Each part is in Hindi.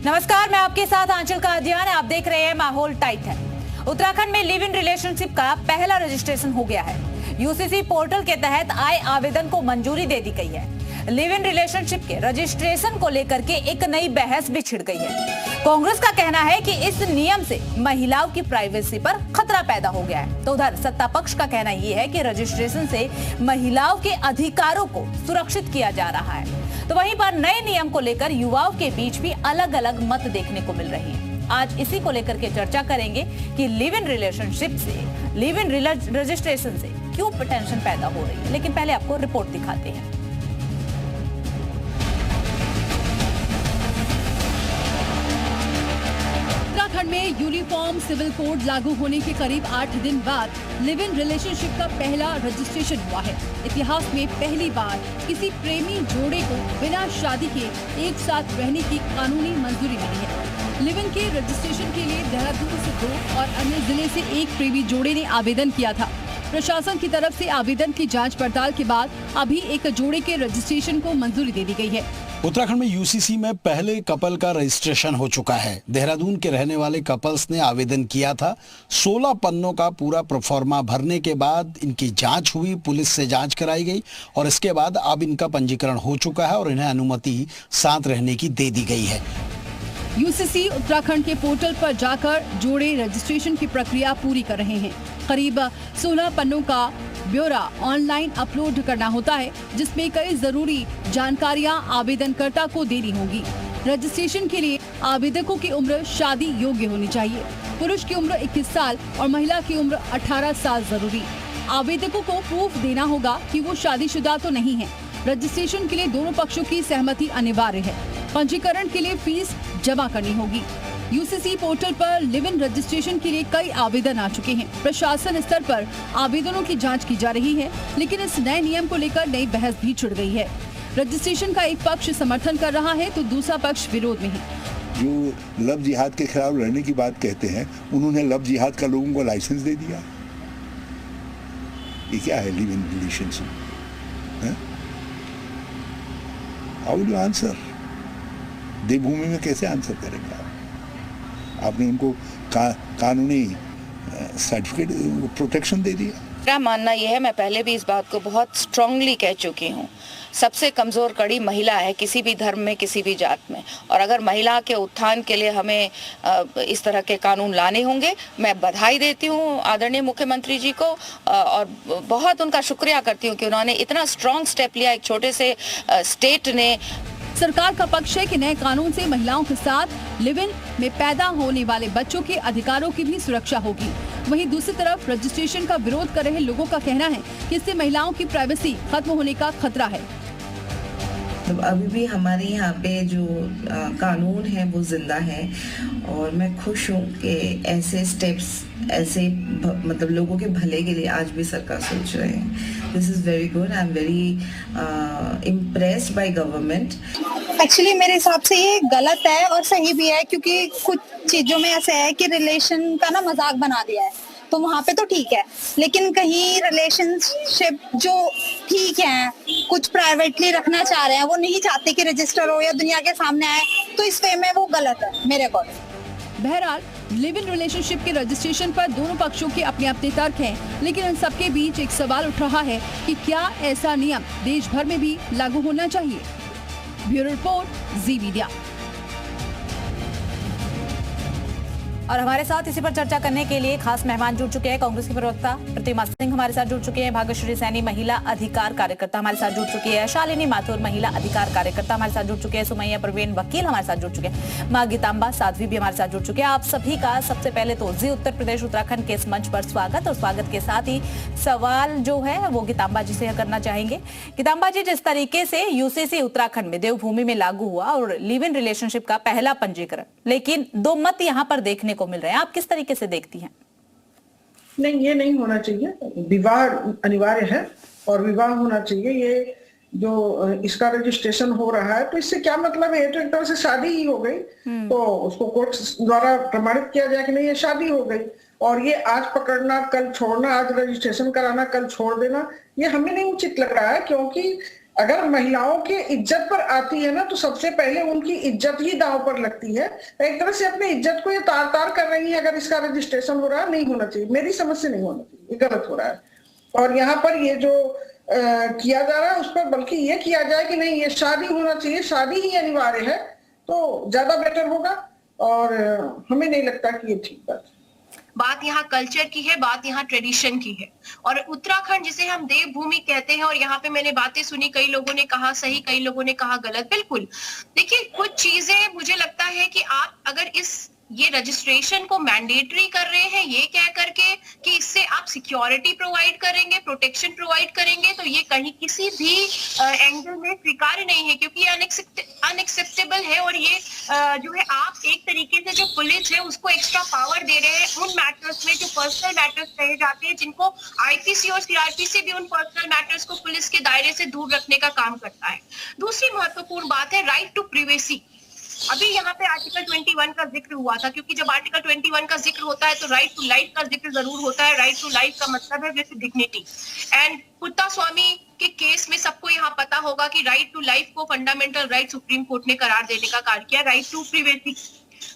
नमस्कार, मैं आपके साथ आंचल का अध्ययन। आप देख रहे हैं माहौल टाइट है। उत्तराखंड में लिव इन रिलेशनशिप का पहला रजिस्ट्रेशन हो गया है। यूसीसी पोर्टल के तहत आए आवेदन को मंजूरी दे दी गई है। लिव इन रिलेशनशिप के रजिस्ट्रेशन को लेकर के एक नई बहस भी छिड़ गई है। कांग्रेस का कहना है कि इस नियम से महिलाओं की प्राइवेसी पर खतरा पैदा हो गया है, तो उधर सत्ता पक्ष का कहना यह है कि रजिस्ट्रेशन से महिलाओं के अधिकारों को सुरक्षित किया जा रहा है। तो वहीं पर नए नियम को लेकर युवाओं के बीच भी अलग अलग मत देखने को मिल रही है। आज इसी को लेकर के चर्चा करेंगे कि लिव इन रिलेशनशिप से, लिव इन रजिस्ट्रेशन से क्यों टेंशन पैदा हो रही है। लेकिन पहले आपको रिपोर्ट दिखाते हैं। उत्तराखंड में यूनिफॉर्म सिविल कोड लागू होने के करीब 8 दिन बाद लिव इन रिलेशनशिप का पहला रजिस्ट्रेशन हुआ है। इतिहास में पहली बार किसी प्रेमी जोड़े को बिना शादी के एक साथ रहने की कानूनी मंजूरी मिली है। लिव इन के रजिस्ट्रेशन के लिए देहरादून से 2 और अन्य जिले से 1 प्रेमी जोड़े ने आवेदन किया था। प्रशासन की तरफ से आवेदन की जांच पड़ताल के बाद अभी एक जोड़े के रजिस्ट्रेशन को मंजूरी दे दी गई है। उत्तराखंड में यूसीसी में पहले कपल का रजिस्ट्रेशन हो चुका है। देहरादून के रहने वाले कपल्स ने आवेदन किया था। 16 पन्नों का पूरा प्रोफार्मा भरने के बाद इनकी जांच हुई, पुलिस से जांच कराई गई और इसके बाद अब इनका पंजीकरण हो चुका है और इन्हें अनुमति साथ रहने की दे दी गई है। यूसीसी उत्तराखंड के पोर्टल पर जाकर जोड़े रजिस्ट्रेशन की प्रक्रिया पूरी कर रहे हैं। करीब 16 पन्नों का ब्यौरा ऑनलाइन अपलोड करना होता है, जिसमें कई जरूरी जानकारियां आवेदनकर्ता को देनी होगी। रजिस्ट्रेशन के लिए आवेदकों की उम्र शादी योग्य होनी चाहिए। पुरुष की उम्र 21 साल और महिला की उम्र 18 साल जरूरी। आवेदकों को प्रूफ देना होगा कि वो शादीशुदा तो नहीं है। रजिस्ट्रेशन के लिए दोनों पक्षों की सहमति अनिवार्य है। पंजीकरण के लिए फीस जमा करनी होगी। यूसीसी पोर्टल पर लिव इन रजिस्ट्रेशन के लिए कई आवेदन आ चुके हैं। प्रशासन स्तर पर आवेदनों की जांच की जा रही है, लेकिन इस नए नियम को लेकर नई बहस भी छिड़ गई है। रजिस्ट्रेशन का एक पक्ष समर्थन कर रहा है तो दूसरा पक्ष विरोध में है। जो लव जिहाद के खिलाफ लड़ने की बात कहते हैं, उन्होंने लव जिहाद का लोगों को लाइसेंस दे दिया। ये क्या है live in relationship? How will you answer? Devbhoomi में कैसे आंसर करेंगे? आपने उनको कानूनी सर्टिफिकेट प्रोटेक्शन दे दिया। मेरा मानना यह है, मैं पहले भी इस बात को बहुत स्ट्रांगली कह चुकी हूँ, सबसे कमज़ोर कड़ी महिला है किसी भी धर्म में, किसी भी जात में। और अगर महिला के उत्थान के लिए हमें इस तरह के कानून लाने होंगे, मैं बधाई देती हूँ आदरणीय मुख्यमंत्री जी को और बहुत उनका शुक्रिया करती हूँ कि उन्होंने इतना स्ट्रांग स्टेप लिया। एक छोटे से स्टेट ने। सरकार का पक्ष है कि नए कानून से महिलाओं के साथ लिव इन में पैदा होने वाले बच्चों के अधिकारों की भी सुरक्षा होगी। वहीं दूसरी तरफ रजिस्ट्रेशन का विरोध कर रहे लोगों का कहना है कि इससे महिलाओं की प्राइवेसी खत्म होने का खतरा है। तो अभी भी हमारे यहाँ पे जो कानून है वो जिंदा है और मैं खुश हूँ कि ऐसे स्टेप्स, ऐसे मतलब लोगों के भले के लिए आज भी सरकार सोच रहे हैं। This is very good. I am very impressed by government. Actually मेरे हिसाब से ये गलत है और सही भी है, क्योंकि कुछ चीज़ों में ऐसा है कि रिलेशन का ना मजाक बना दिया है, तो वहाँ पे तो ठीक है, लेकिन कहीं रिलेशनशिप जो ठीक है, कुछ प्राइवेटली रखना चाह रहे हैं, वो नहीं चाहते कि रजिस्टर हो या दुनिया के सामने आए, तो इस वे में वो गलत है मेरे अकॉर्डिंग। बहरहाल लिव इन रिलेशनशिप के रजिस्ट्रेशन पर दोनों पक्षों के अपने अपने तर्क हैं, लेकिन इन सबके बीच एक सवाल उठ रहा है कि क्या ऐसा नियम देश भर में भी लागू होना चाहिए। ब्यूरो रिपोर्ट, जी मीडिया। और हमारे साथ इसी पर चर्चा करने के लिए खास मेहमान जुड़ चुके हैं। कांग्रेस की प्रवक्ता प्रतिमा सिंह हमारे साथ जुड़ चुके हैं। भाग्यश्री सैनी महिला अधिकार कार्यकर्ता हमारे साथ जुड़ चुकी है। शालिनी माथुर महिला अधिकार कार्यकर्ता हमारे साथ जुड़ चुके हैं। सुमैया परवीन वकील हमारे साथ जुड़ चुके हैं। मां गीतांबा साध्वी भी हमारे साथ जुड़ चुके हैं। आप सभी का सबसे पहले तो जी उत्तर प्रदेश उत्तराखंड के इस मंच पर स्वागत। और स्वागत के साथ ही सवाल जो है वो गीतांबा जी से करना चाहेंगे। गीतांबा जी, जिस तरीके से यूसीसी उत्तराखंड में देवभूमि में लागू हुआ और लिव इन रिलेशनशिप का पहला पंजीकरण, लेकिन दो मत यहाँ पर देखने को मिल रहे हैं, आप किस तरीके से देखती हैं? नहीं, ये नहीं होना चाहिए। विवाह अनिवार्य है और विवाह होना चाहिए। ये जो इसका रजिस्ट्रेशन हो रहा है, तो इससे क्या मतलब है? तो एक तरह से शादी ही हो गई। तो उसको कोर्ट द्वारा प्रमाणित किया जाए कि नहीं, ये शादी हो गई। और ये आज पकड़ना कल छोड़ना, आज रजिस्ट्रेशन कराना कल छोड़ देना, ये हमें नहीं उचित लग रहा है, क्योंकि अगर महिलाओं की इज्जत पर आती है ना तो सबसे पहले उनकी इज्जत ही दांव पर लगती है। एक तरह से अपनी इज्जत को ये तार तार कर रही है। अगर इसका रजिस्ट्रेशन हो रहा है, नहीं होना चाहिए, मेरी समझ से नहीं होना चाहिए, ये गलत हो रहा है। और यहाँ पर ये जो किया जा रहा है उस पर बल्कि ये किया जाए कि नहीं, ये शादी होना चाहिए, शादी ही अनिवार्य है, तो ज्यादा बेटर होगा। और हमें नहीं लगता कि ये ठीक बात यहाँ कल्चर की है, बात यहाँ ट्रेडिशन की है। और उत्तराखंड जिसे हम देवभूमि कहते हैं, और यहाँ पे मैंने बातें सुनी, कई लोगों ने कहा सही, कई लोगों ने कहा गलत। बिल्कुल देखिए, कुछ चीजें मुझे लगता है कि आप अगर ये रजिस्ट्रेशन को मैंडेटरी कर रहे हैं ये कह करके कि इससे आप सिक्योरिटी प्रोवाइड करेंगे, प्रोटेक्शन प्रोवाइड करेंगे, तो ये कहीं किसी भी एंगल में स्वीकार्य नहीं है, क्योंकि ये अनएक्सेप्टेबल है। और ये जो है आप एक तरीके से जो पुलिस है उसको एक्स्ट्रा पावर दे रहे हैं उन मैटर्स में जो पर्सनल मैटर्स कहे जाते हैं, जिनको आईपीसी और सीआरपीसी भी उन पर्सनल मैटर्स को पुलिस के दायरे से दूर रखने का काम करता है। दूसरी महत्वपूर्ण बात है राइट टू प्रिवेसी। अभी यहाँ पे आर्टिकल 21 का जिक्र हुआ था, क्योंकि जब आर्टिकल 21 का जिक्र होता है तो राइट टू लाइफ का जिक्र जरूर होता है। राइट टू लाइफ का मतलब है विद डिग्निटी। एंड पुत्ता स्वामी के केस में सबको यहाँ पता होगा कि राइट टू लाइफ को फंडामेंटल राइट सुप्रीम कोर्ट ने करार देने का कार्य किया, राइट टू प्रिवेसी।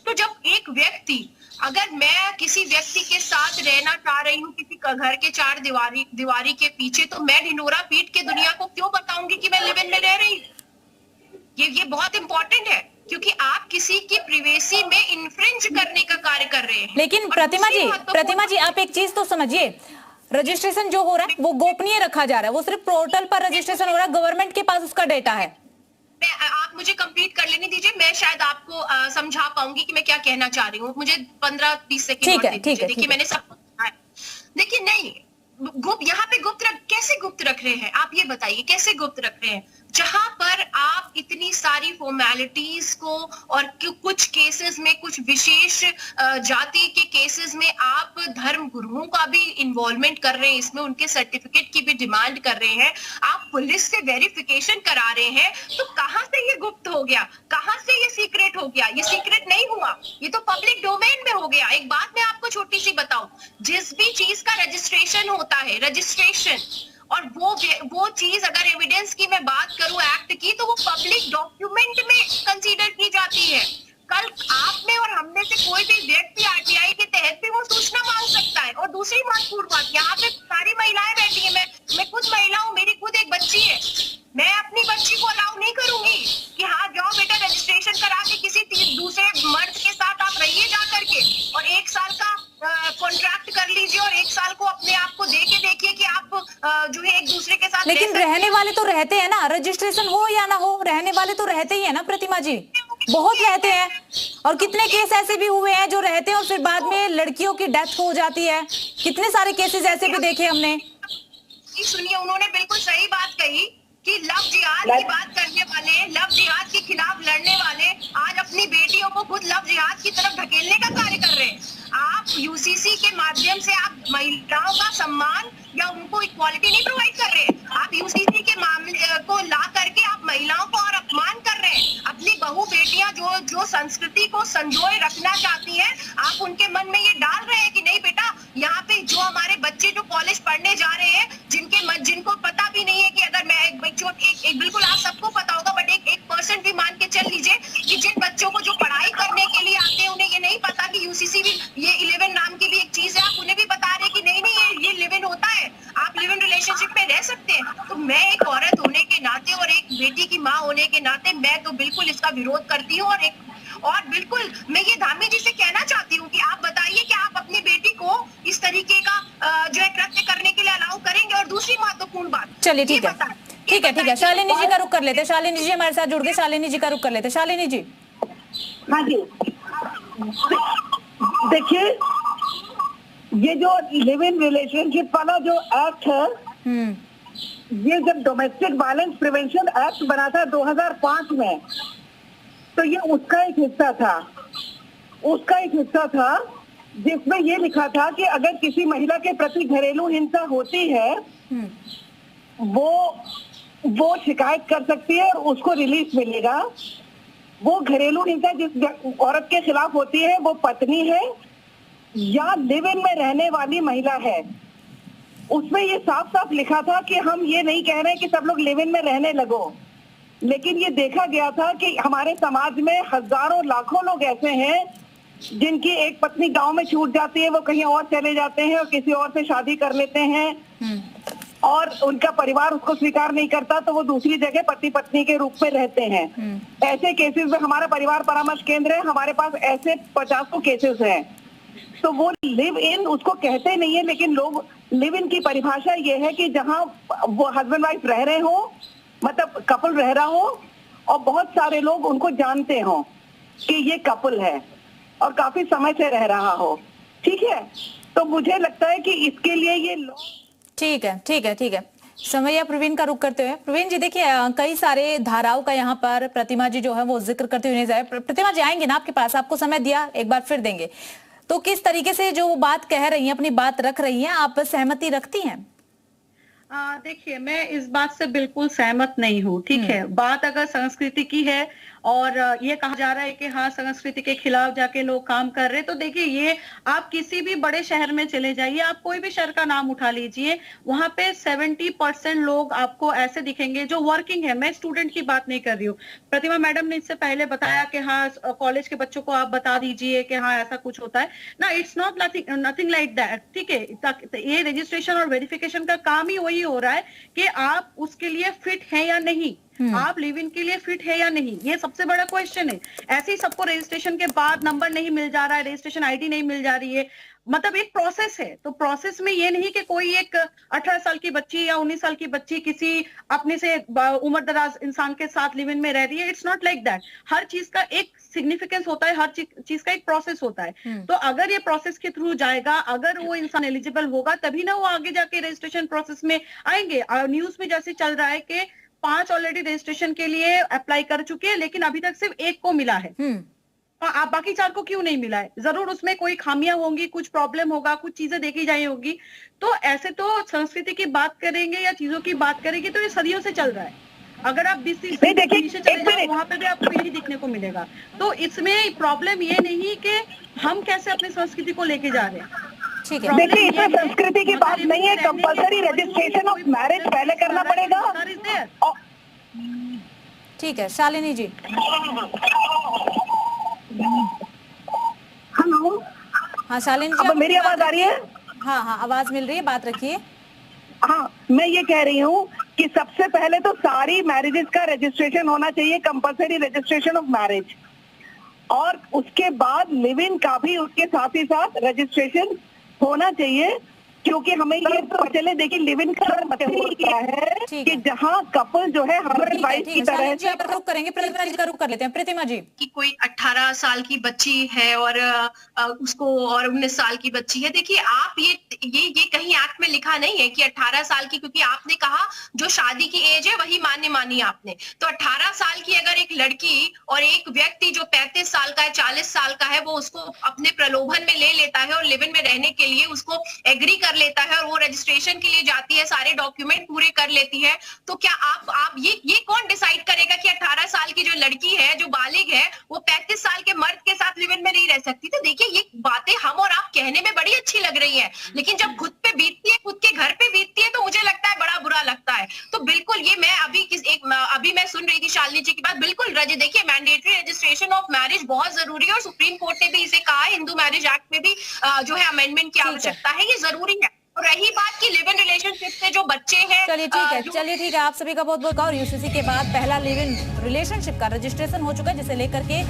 तो जब एक व्यक्ति, अगर मैं किसी व्यक्ति के साथ रहना चाह रही हूँ किसी घर के चार दीवारी के पीछे, तो मैं ढिंडोरा पीट के दुनिया को क्यों बताऊंगी कि मैं लिव इन में रह रही हूँ? ये बहुत इंपॉर्टेंट है, क्योंकि आप किसी की प्रिवेसी में इन्फ्रिंज करने का कार्य कर रहे हैं। लेकिन प्रतिमा जी आप एक चीज तो समझिए, रजिस्ट्रेशन जो हो रहा है वो गोपनीय रखा जा रहा है, वो सिर्फ पोर्टल पर रजिस्ट्रेशन हो रहा है, गवर्नमेंट के पास उसका डेटा है। आप मुझे कंप्लीट कर लेने दीजिए, मैं शायद आपको समझा पाऊंगी कि मैं क्या कहना चाह रही हूँ। मुझे 15-20 सेकंड देखिए, मैंने सब कुछ देखिए। नहीं, यहाँ पे कैसे गुप्त रख रहे हैं आप, ये बताइए कैसे गुप्त रख रहे हैं? जहां पर आप इतनी सारी फॉर्मेलिटीज को, और कुछ केसेस में, कुछ विशेष जाति के केसेस में आप धर्म गुरुओं का भी इन्वॉल्वमेंट कर रहे हैं, इसमें उनके सर्टिफिकेट की भी डिमांड कर रहे हैं, आप पुलिस से वेरिफिकेशन करा रहे हैं, तो कहां से ये गुप्त हो गया, कहां से ये सीक्रेट हो गया? ये सीक्रेट नहीं हुआ, ये तो पब्लिक डोमेन में हो गया। एक बात मैं आपको छोटी सी बताऊं, जिस भी चीज का रजिस्ट्रेशन होता है, रजिस्ट्रेशन, और वो चीज अगर एविडेंस की मैं बात करूं एक्ट की, तो वो पब्लिक डॉक्यूमेंट में कंसीडर की जाती है। कल आप में और हम में से कोई भी व्यक्ति आरटीआई के तहत भी वो सूचना मांग सकता है। और दूसरी महत्वपूर्ण बात, यहाँ पे सारी महिलाएं बैठी हैं, मैं खुद महिला हूँ, मेरी खुद एक बच्ची है, मैं अपनी बच्ची को अलाउ नहीं करूंगी कि हाँ जाओ बेटा रजिस्ट्रेशन करा के किसी दूसरे मर्द के साथ आप रहिए जा करके, और 1 साल का कॉन्ट्रैक्ट कर लीजिए, और 1 साल को अपने आप को दे के देखिए कि आप जो है एक दूसरे के साथ। लेकिन रहने वाले तो रहते हैं ना, रजिस्ट्रेशन हो या ना हो, रहने वाले तो रहते ही है ना प्रतिमा जी, बहुत रहते हैं। और कितने केस ऐसे भी हुए हैं जो रहते हैं और फिर बाद में लड़कियों की डेथ हो जाती है, कितने सारे केसेस ऐसे भी देखे हमने। सुनिए, उन्होंने बिल्कुल सही बात कही कि लव जिहाद की बात करने वाले, लव जिहाद के खिलाफ लड़ने वाले आज अपनी बेटियों को खुद लव जिहाद की तरफ धकेलने का कार्य कर रहे हैं। आप यूसीसी के माध्यम से आप महिलाओं का सम्मान या उनको इक्वालिटी नहीं प्रोवाइड कर रहे हैं, आप यूसीसी के मामले को ला करके आप महिलाओं को और अपमान कर रहे हैं। अपनी बहू बेटियां जो संस्कृति को संजोए रखना चाहती हैं, आप उनके मन में ये डाल रहे हैं कि नहीं बेटा, यहाँ पे जो हमारे बच्चे जो कॉलेज पढ़ने जा रहे हैं, जिनको पता भी नहीं है कि अगर मैं एक बिल्कुल आप सबको पता होगा, बट एक परसेंट भी मान के चल लीजिए कि जिन बच्चों को जो पढ़ाई करने के लिए आते हैं उन्हें ये नहीं पता कि यूसीसी भी ये 11 नाम की भी एक चीज है, आप उन्हें भी बता रहे कि नहीं ये लिव इन होता है, आप लिव इन रिलेशनशिप में रह सकते हैं। तो मैं एक औरत होने के नाते और एक बेटी की माँ होने के नाते मैं तो बिल्कुल इसका विरोध करती हूँ। और बिल्कुल मैं ये धामी जी से कहना चाहती हूँ कि आप बताइए कि आप अपनी बेटी को इस तरीके का जो है कृत्य करने के लिए अलाउ करेंगे। और दूसरी महत्वपूर्ण बात, चलिए ठीक है, शालिनी जी का रुख कर लेते हैं। शालिनी जी हमारे साथ जुड़ गए, शालिनी जी का रुख कर लेते हैं। शालिनी जी। हाँ जी, देखिए ये जो लिव इन रिलेशनशिप वाला जो एक्ट है, ये जब डोमेस्टिक वायलेंस प्रिवेंशन एक्ट बना था 2005 में, तो ये उसका एक हिस्सा था जिसमें ये लिखा था कि अगर किसी महिला के प्रति घरेलू हिंसा होती है, वो शिकायत कर सकती है और उसको रिलीफ मिलेगा। वो घरेलू हिंसा जिस औरत के खिलाफ होती है, वो पत्नी है या लिव इन में रहने वाली महिला है, उसमें ये साफ साफ लिखा था कि हम ये नहीं कह रहे कि सब लोग लिव इन में रहने लगो, लेकिन ये देखा गया था कि हमारे समाज में हजारों लाखों लोग ऐसे हैं जिनकी एक पत्नी गांव में छूट जाती है, वो कहीं और चले जाते हैं और किसी और से शादी कर लेते हैं और उनका परिवार उसको स्वीकार नहीं करता तो वो दूसरी जगह पति पत्नी के रूप में रहते हैं। ऐसे केसेस में हमारा परिवार परामर्श केंद्र है, हमारे पास ऐसे 50 केसेस हैं। तो वो लिव इन उसको कहते नहीं है, लेकिन लोग लिव इन की परिभाषा ये है कि जहां वो हस्बैंड वाइफ रह रहे हो, मतलब कपल रह रहा हो और बहुत सारे लोग उनको जानते हो कि ये कपल है और काफी समय से रह रहा हो। ठीक है, तो मुझे लगता है कि इसके लिए ये ठीक है। समैया प्रवीण का रुख करते हुए, प्रवीण जी देखिए कई सारे धाराओं का यहाँ पर प्रतिमा जी जो है वो जिक्र करते हुए नहीं जाए। प्रतिमा जी आएंगे ना आपके पास, आपको समय दिया, एक बार फिर देंगे। तो किस तरीके से जो बात कह रही हैं, अपनी बात रख रही हैं, आप सहमति रखती हैं? देखिए, मैं इस बात से बिल्कुल सहमत नहीं हूँ। ठीक है, बात अगर संस्कृति की है और ये कहा जा रहा है कि हाँ संस्कृति के खिलाफ जाके लोग काम कर रहे हैं, तो देखिए ये आप किसी भी बड़े शहर में चले जाइए, आप कोई भी शहर का नाम उठा लीजिए, वहां पे 70% लोग आपको ऐसे दिखेंगे जो वर्किंग है। मैं स्टूडेंट की बात नहीं कर रही हूँ। प्रतिमा मैडम ने इससे पहले बताया कि हाँ कॉलेज के बच्चों को आप बता दीजिए कि हाँ ऐसा कुछ होता है ना, it's not nothing like that. ठीक है, ये रजिस्ट्रेशन और वेरिफिकेशन का काम ही वही हो रहा है कि आप उसके लिए फिट है या नहीं, आप लिव इन के लिए फिट है या नहीं, ये सबसे बड़ा क्वेश्चन है। ऐसे ही सबको रजिस्ट्रेशन के बाद नंबर नहीं मिल जा रहा है, रजिस्ट्रेशन आईडी नहीं मिल जा रही है, मतलब एक प्रोसेस है। तो प्रोसेस में ये नहीं कि कोई एक 18 साल की बच्ची या 19 साल की बच्ची किसी अपने से उम्र दराज इंसान के साथ लिव इन में रह रही है। It's not like that. हर चीज का एक सिग्निफिकेंस होता है, हर चीज का एक प्रोसेस होता है। तो अगर ये प्रोसेस के थ्रू जाएगा, अगर वो इंसान एलिजिबल होगा, तभी ना वो आगे जाके रजिस्ट्रेशन प्रोसेस में आएंगे। न्यूज में जैसे चल रहा है कि 5 ऑलरेडी रजिस्ट्रेशन के लिए अप्लाई कर चुके हैं, लेकिन अभी तक सिर्फ 1 को मिला है। आप बाकी 4 को क्यों नहीं मिला है? जरूर उसमें कोई खामियां होंगी, कुछ प्रॉब्लम होगा, कुछ चीजें देखी जाए होगी। तो ऐसे तो संस्कृति की बात करेंगे या चीजों की बात करेंगे तो ये सदियों से चल रहा है। अगर आप 20 चले जाओ वहां पे भी आपको यही दिखने को मिलेगा। तो इसमें प्रॉब्लम ये नहीं कि हम कैसे अपनी संस्कृति को लेके जा रहे हैं। देखिए, इसमें संस्कृति की बात नहीं है, कंपल्सरी रजिस्ट्रेशन ऑफ मैरिज पहले करना पड़ेगा। ठीक है, शालिनी जी। हेलो, हाँ शालिनी जी, अब मेरी आवाज आ रही है? हाँ आवाज मिल रही है, बात रखिए। हाँ, मैं ये कह रही हूँ कि सबसे पहले तो सारी मैरिजेस का रजिस्ट्रेशन होना चाहिए, कंपल्सरी रजिस्ट्रेशन ऑफ मैरिज, और उसके बाद लिव इन का भी उसके साथ ही साथ रजिस्ट्रेशन होना चाहिए। क्योंकि हमें ये तो चले, देखिए लिव इन का मतलब क्या है कि जहाँ कपल जो है हस्बैंड वाइफ की तरह जी आप रुक करेंगे, प्रतिमा जी का रुक कर लेते हैं। प्रतिमा जी, कि कोई 18 साल की बच्ची है और उसको और 19 साल की बच्ची है। देखिए आप ये कहीं एक्ट में लिखा नहीं है कि 18 साल की, क्योंकि आपने कहा जो शादी की एज है वही मानी आपने। तो 18 साल की अगर एक लड़की और एक व्यक्ति जो 35 साल का है, 40 साल का है, वो उसको अपने प्रलोभन में ले लेता है और लिव इन में रहने के लिए उसको एग्री कर लेता है और वो रजिस्ट्रेशन के लिए जाती है, सारे डॉक्यूमेंट पूरे कर लेती है, तो क्या आप ये कौन डिसाइड करेगा कि 18 साल की जो लड़की है, जो बालिग है, वो 35 साल के मर्द के साथ लिव इन में नहीं रह सकती? तो देखिए ये बातें हम और आप कहने में बड़ी अच्छी लग रही है, लेकिन जब खुद पे बीतती है, खुद के घर पे बीतती है, तो मुझे लगता है बड़ा बुरा लगता है। तो बिल्कुल ये मैं अभी मैं सुन रही थी शालिनी जी की बात, बिल्कुल देखिए मैंडेटरी रजिस्ट्रेशन ऑफ मैरिज बहुत जरूरी है और सुप्रीम कोर्ट ने भी इसे कहा है, हिंदू मैरिज एक्ट में भी जो है अमेंडमेंट की आवश्यकता है, ये जरूरी है। और रही बात की लिव इन रिलेशनशिप से जो बच्चे हैं, चलिए ठीक है, आप सभी का बहुत बहुत और यूसीसी के बाद पहला लिव इन रिलेशनशिप का रजिस्ट्रेशन हो चुका है, जिसे लेकर के